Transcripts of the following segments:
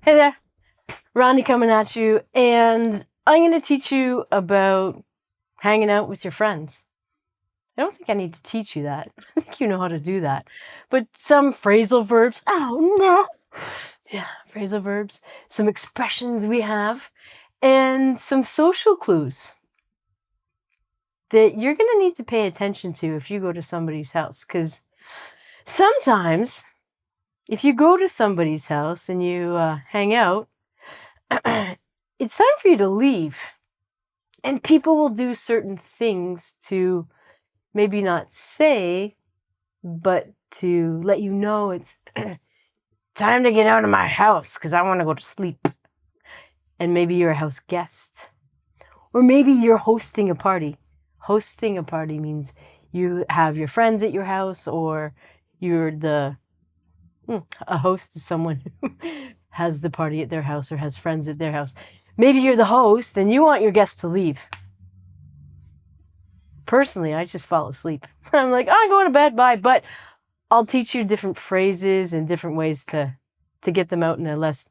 Hey there, Ronnie coming at you, and I'm going to teach you about hanging out with your friends. I don't think I need to teach you that. I think you know how to do that. But some phrasal verbs, oh no! Yeah, phrasal verbs, some expressions we have, and some social clues that you're going to need to pay attention to if you go to somebody's house. Because sometimes, if you go to somebody's house and you hang out, it's time for you to leave. And people will do certain things to maybe not say, but to let you know it's time to get out of my house because I want to go to sleep. And maybe you're a house guest. Or maybe you're hosting a party. Hosting a party means you have your friends at your house, or you're a host is someone who has the party at their house or has friends at their house. Maybe you're the host and you want your guests to leave. Personally, I just fall asleep. I'm like, I'm going to bed, bye. But I'll teach you different phrases and different ways to get them out in a less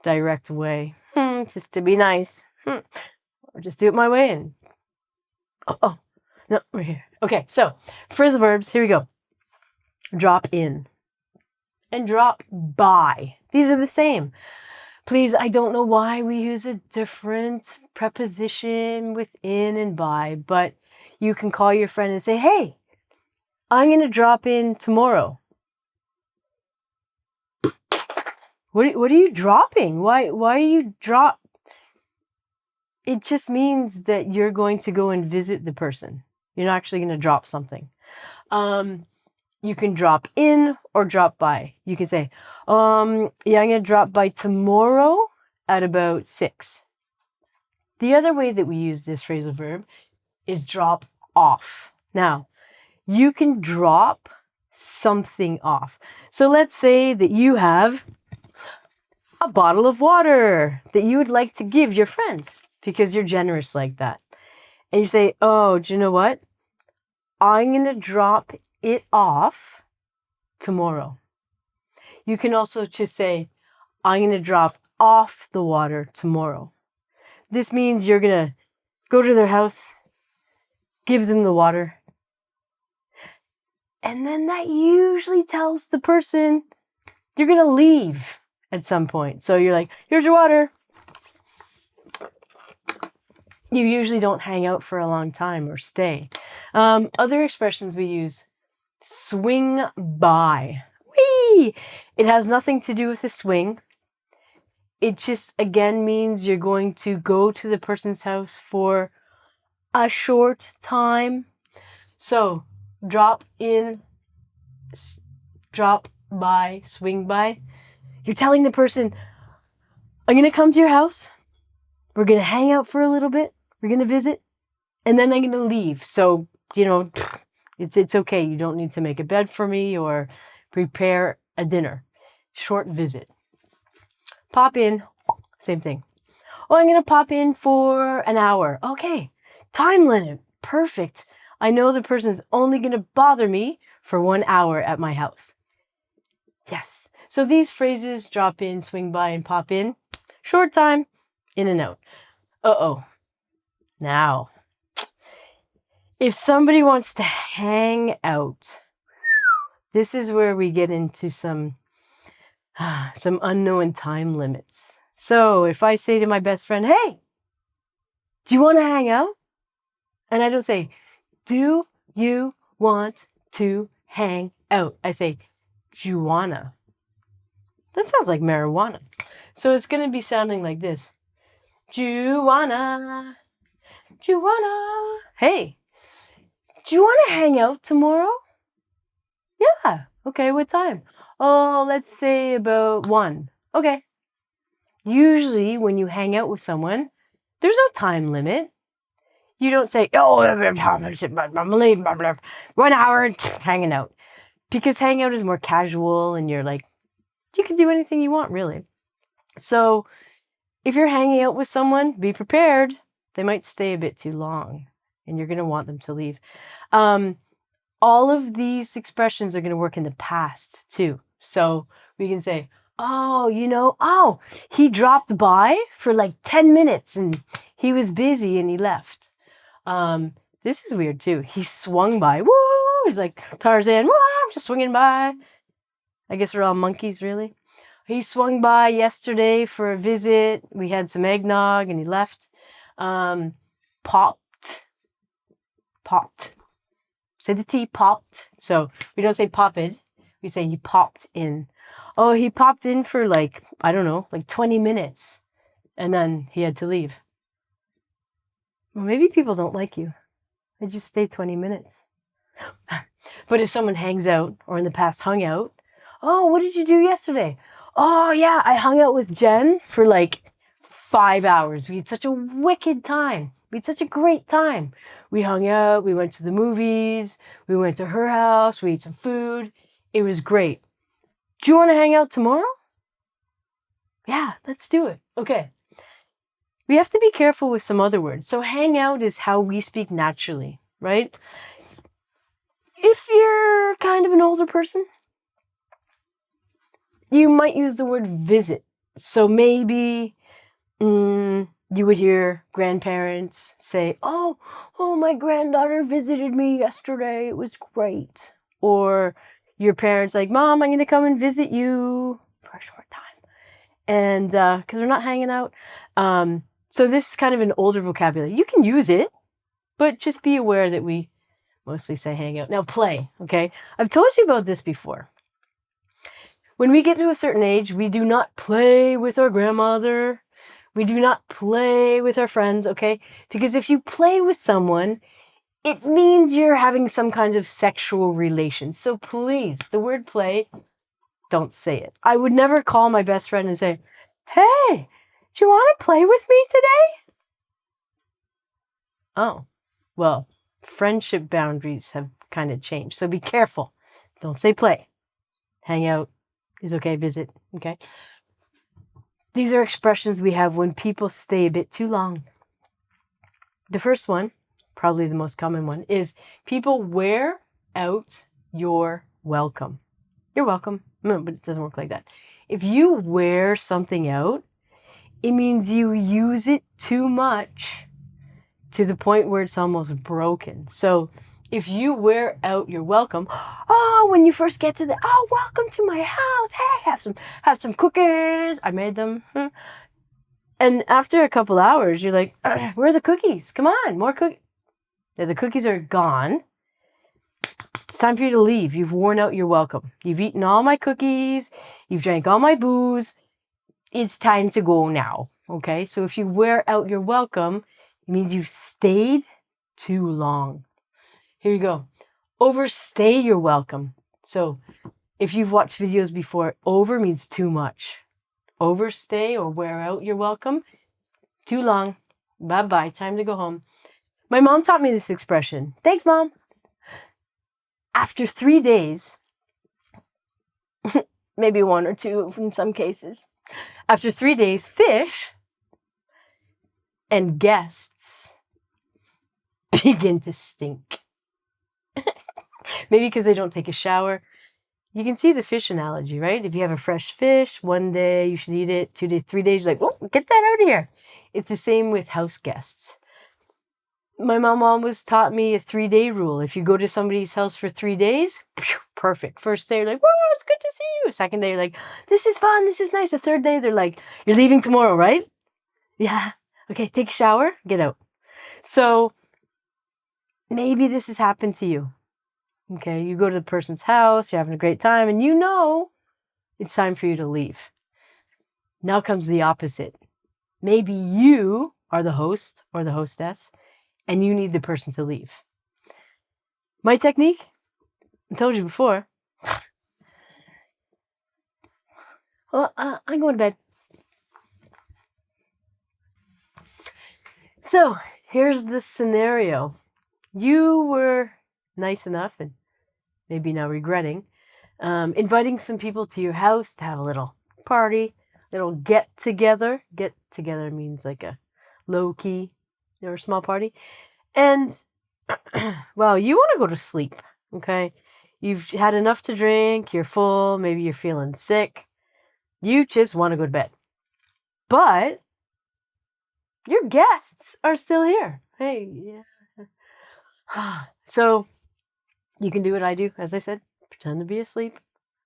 direct way. Just to be nice. Or just do it my way. And no, we're here. Okay, so phrasal verbs, here we go. Drop in and drop by. These are the same. Please, I don't know why we use a different preposition with in and by, but you can call your friend and say, hey, I'm going to drop in tomorrow. What are you dropping? Why are you drop? It just means that you're going to go and visit the person. You're not actually going to drop something. You can drop in or drop by. You can say, yeah, I'm going to drop by tomorrow at about 6. The other way that we use this phrasal verb is drop off. Now, you can drop something off. So let's say that you have a bottle of water that you would like to give your friend because you're generous like that. And you say, oh, do you know what? I'm going to drop it off tomorrow. You can also just say, I'm going to drop off the water tomorrow. This means you're going to go to their house, give them the water, and then that usually tells the person you're going to leave at some point. So you're like, here's your water. You usually don't hang out for a long time or stay. Other expressions we use, swing by. Whee! It has nothing to do with the swing. It just, again, means you're going to go to the person's house for a short time. So, drop in, drop by, swing by. You're telling the person, I'm going to come to your house. We're going to hang out for a little bit. We're going to visit. And then I'm going to leave. So, it's okay. You don't need to make a bed for me or prepare a dinner. Short visit. Pop in. Same thing. Oh, I'm going to pop in for an hour. Okay. Time limit. Perfect. I know the person's only going to bother me for 1 hour at my house. Yes. So these phrases, drop in, swing by, and pop in. Short time, in and out. Now, if somebody wants to hang out, this is where we get into some unknown time limits. So if I say to my best friend, hey, do you want to hang out? And I don't say, do you want to hang out? I say, do you wanna? That sounds like marijuana. So it's going to be sounding like this. Do you wanna? Do you wanna? Hey, do you want to hang out tomorrow? Yeah. Okay, what time? Oh, let's say about 1. Okay. Usually when you hang out with someone, there's no time limit. You don't say, oh, I'm leaving, 1 hour hanging out. Because hang out is more casual and you're like, you can do anything you want, really. So if you're hanging out with someone, be prepared. They might stay a bit too long and you're going to want them to leave. All of these expressions are going to work in the past too. So we can say, Oh, he dropped by for like 10 minutes and he was busy and he left. This is weird too. He swung by. Woo! He's like Tarzan. Woo! I'm just swinging by. I guess we're all monkeys, really. He swung by yesterday for a visit. We had some eggnog and he left. Popped. Say the T, popped. So we don't say popped. We say he popped in. Oh, he popped in for like, I don't know, like 20 minutes. And then he had to leave. Well, maybe people don't like you. They just stay 20 minutes. But if someone hangs out or in the past hung out, oh, what did you do yesterday? Oh, yeah, I hung out with Jen for like 5 hours. We had such a wicked time. We had such a great time. We hung out. We went to the movies. We went to her house. We ate some food. It was great. Do you want to hang out tomorrow? Yeah, let's do it. Okay. We have to be careful with some other words. So hang out is how we speak naturally, right? If you're kind of an older person, you might use the word visit. So maybe you would hear grandparents say, oh, my granddaughter visited me yesterday. It was great. Or your parents like, Mom, I'm going to come and visit you for a short time. And because we're not hanging out. So this is kind of an older vocabulary. You can use it, but just be aware that we mostly say hang out. Now play, okay? I've told you about this before. When we get to a certain age, we do not play with our grandmother. We do not play with our friends, okay? Because if you play with someone, it means you're having some kind of sexual relation. So please, the word play, don't say it. I would never call my best friend and say, hey, do you want to play with me today? Oh, well, friendship boundaries have kind of changed. So be careful. Don't say play. Hang out is okay. Visit, okay? These are expressions we have when people stay a bit too long. The first one, probably the most common one, is people wear out your welcome. You're welcome. No, but it doesn't work like that. If you wear something out, it means you use it too much to the point where it's almost broken. So if you wear out your welcome, oh, when you first get to welcome to my house. Hey, have some cookies. I made them. And after a couple hours, you're like, where are the cookies? Come on, more cookies. The cookies are gone. It's time for you to leave. You've worn out your welcome. You've eaten all my cookies. You've drank all my booze. It's time to go now. Okay? So if you wear out your welcome, it means you've stayed too long. Here you go. Overstay your welcome. So if you've watched videos before, over means too much. Overstay or wear out your welcome. Too long. Bye-bye. Time to go home. My mom taught me this expression. Thanks, Mom. After 3 days, maybe 1 or 2 in some cases, after 3 days, fish and guests begin to stink. Maybe because they don't take a shower. You can see the fish analogy, right? If you have a fresh fish, 1 day you should eat it, 2 days, 3 days, you're like, oh, get that out of here. It's the same with house guests. My mom always taught me a 3-day rule. If you go to somebody's house for 3 days, perfect. First day, you're like, whoa, it's good to see you. Second day, you're like, this is fun, this is nice. The third day, they're like, you're leaving tomorrow, right? Yeah. Okay, take a shower, get out. So maybe this has happened to you. Okay, you go to the person's house, you're having a great time, and you know it's time for you to leave. Now comes the opposite. Maybe you are the host or the hostess, and you need the person to leave. My technique, I told you before. Well, I'm going to bed. So, here's the scenario. You were nice enough, and maybe now regretting, inviting some people to your house to have a little party, little get-together. Get-together means like a low-key or a small party. And, well, you want to go to sleep, okay? You've had enough to drink, you're full, maybe you're feeling sick. You just want to go to bed. But your guests are still here. Hey, yeah. So you can do what I do, as I said, pretend to be asleep.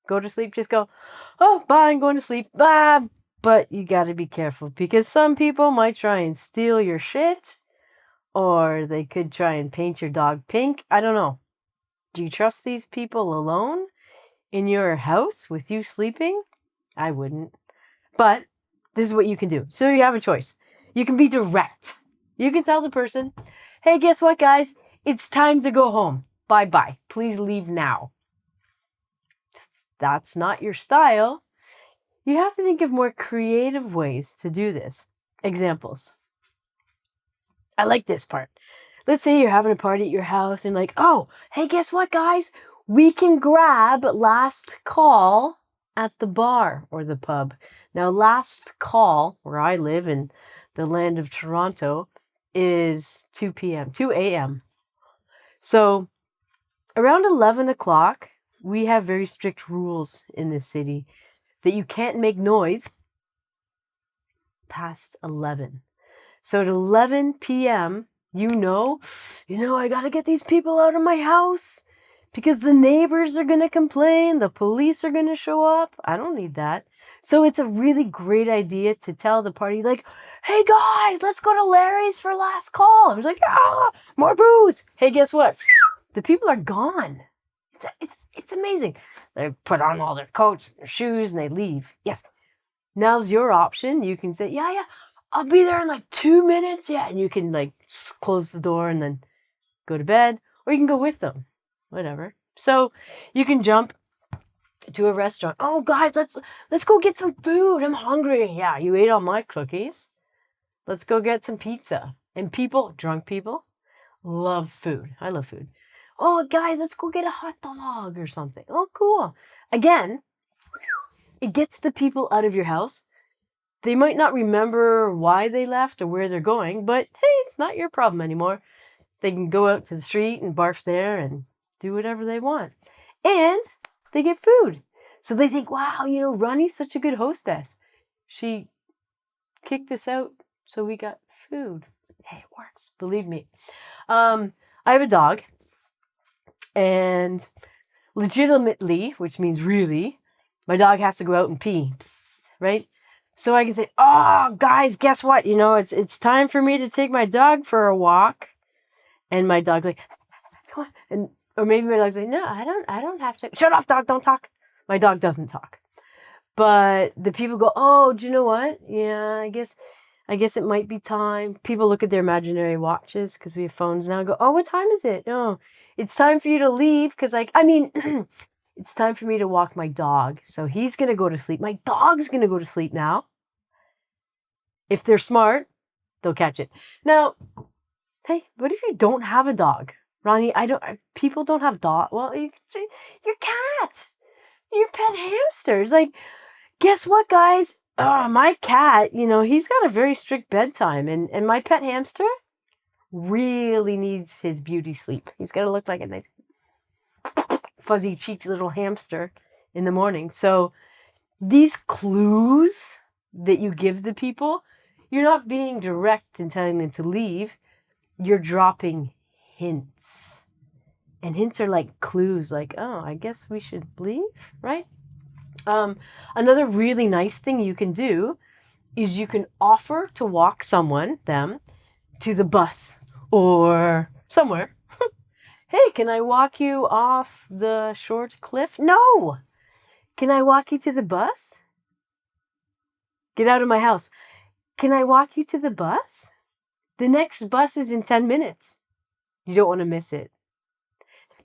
Go to sleep, just go, oh, bye, I'm going to sleep. Bye. But you got to be careful because some people might try and steal your shit, or they could try and paint your dog pink. I don't know. Do you trust these people alone in your house with you sleeping? I wouldn't. But this is what you can do. So you have a choice. You can be direct. You can tell the person, hey, guess what, guys? It's time to go home. Bye-bye. Please leave now. That's not your style. You have to think of more creative ways to do this. Examples. I like this part. Let's say you're having a party at your house and like, oh, hey, guess what, guys? We can grab last call at the bar or the pub. Now, last call, where I live in the land of Toronto, is 2 a.m. So around 11 o'clock, we have very strict rules in this city that you can't make noise past 11. So at 11 p.m., you know, I got to get these people out of my house because the neighbors are going to complain. The police are going to show up. I don't need that. So it's a really great idea to tell the party, like, hey, guys, let's go to Larry's for last call. I was like, more booze. Hey, guess what? The people are gone. It's amazing. They put on all their coats and their shoes and they leave. Yes. Now's your option. You can say, yeah, I'll be there in like 2 minutes. Yeah. And you can like close the door and then go to bed, or you can go with them, whatever. So you can jump to a restaurant. Oh, guys, let's go get some food. I'm hungry. Yeah. You ate all my cookies. Let's go get some pizza. And drunk people love food. I love food. Oh, guys, let's go get a hot dog or something. Oh, cool. Again, it gets the people out of your house. They might not remember why they left or where they're going, but hey, it's not your problem anymore. They can go out to the street and barf there and do whatever they want. And they get food. So they think, wow, Ronnie's such a good hostess. She kicked us out, so we got food. Hey, it works. Believe me. I have a dog. And legitimately, which means really, my dog has to go out and pee, right? So I can say, oh, guys, guess what? It's time for me to take my dog for a walk. And my dog's like, come on. Or maybe my dog's like, no, I don't have to. Shut up, dog, don't talk. My dog doesn't talk. But the people go, oh, do you know what? Yeah, I guess it might be time. People look at their imaginary watches because we have phones now and go, oh, what time is it? Oh, it's time for you to leave because it's time for me to walk my dog. So he's going to go to sleep. My dog's going to go to sleep now. If they're smart, they'll catch it. Now, hey, what if you don't have a dog? Ronnie, people don't have dog. Well, you can say your cat, your pet hamsters. Like, guess what, guys? My cat, he's got a very strict bedtime. And my pet hamster really needs his beauty sleep. He's got to look like a nice fuzzy cheeked little hamster in the morning. So these clues that you give the people, you're not being direct in telling them to leave. You're dropping hints. And hints are like clues, like, oh, I guess we should leave, right? Another really nice thing you can do is you can offer to walk them to the bus or somewhere. Hey, can I walk you off the short cliff? No. Can I walk you to the bus? Get out of my house. Can I walk you to the bus? The next bus is in 10 minutes. You don't want to miss it.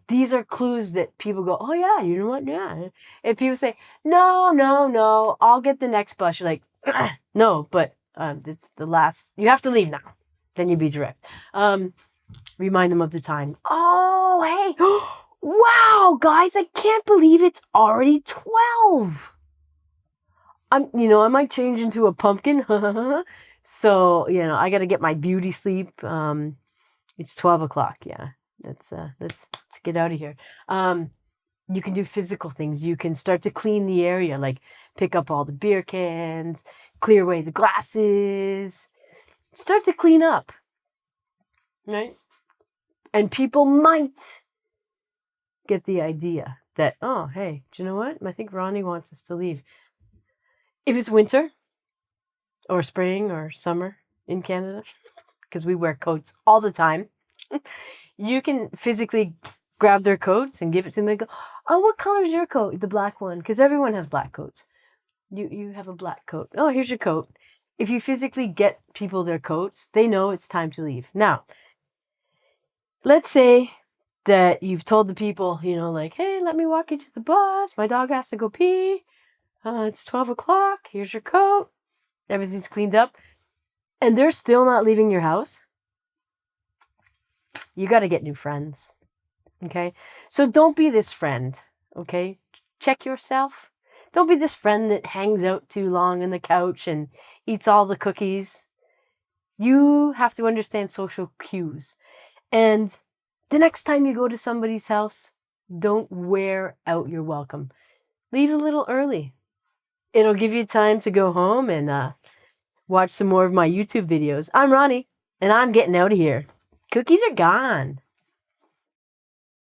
These are clues that people go, oh yeah, you know what? Yeah. If people say, no, I'll get the next bus. You're like, no, but it's the last. You have to leave now. Then you be direct. Remind them of the time. Oh, hey. Wow, guys, I can't believe it's already 12. I might change into a pumpkin. So, I got to get my beauty sleep. It's 12 o'clock. Yeah. Let's get out of here. You can do physical things. You can start to clean the area. Like pick up all the beer cans, clear away the glasses, start to clean up, right? And people might get the idea that, oh, hey, do you know what? I think Ronnie wants us to leave. If it's winter or spring or summer in Canada, because we wear coats all the time, you can physically grab their coats and give it to them and go, oh, what color is your coat? The black one, because everyone has black coats. You have a black coat. Oh, here's your coat. If you physically get people their coats, they know it's time to leave. Now, let's say that you've told the people, like, hey, let me walk you to the bus. My dog has to go pee. It's 12 o'clock. Here's your coat. Everything's cleaned up. And they're still not leaving your house. You got to get new friends. Okay? So don't be this friend. Okay? Check yourself. Don't be this friend that hangs out too long on the couch and eats all the cookies. You have to understand social cues. And the next time you go to somebody's house, don't wear out your welcome. Leave a little early. It'll give you time to go home and watch some more of my YouTube videos. I'm Ronnie, and I'm getting out of here. Cookies are gone.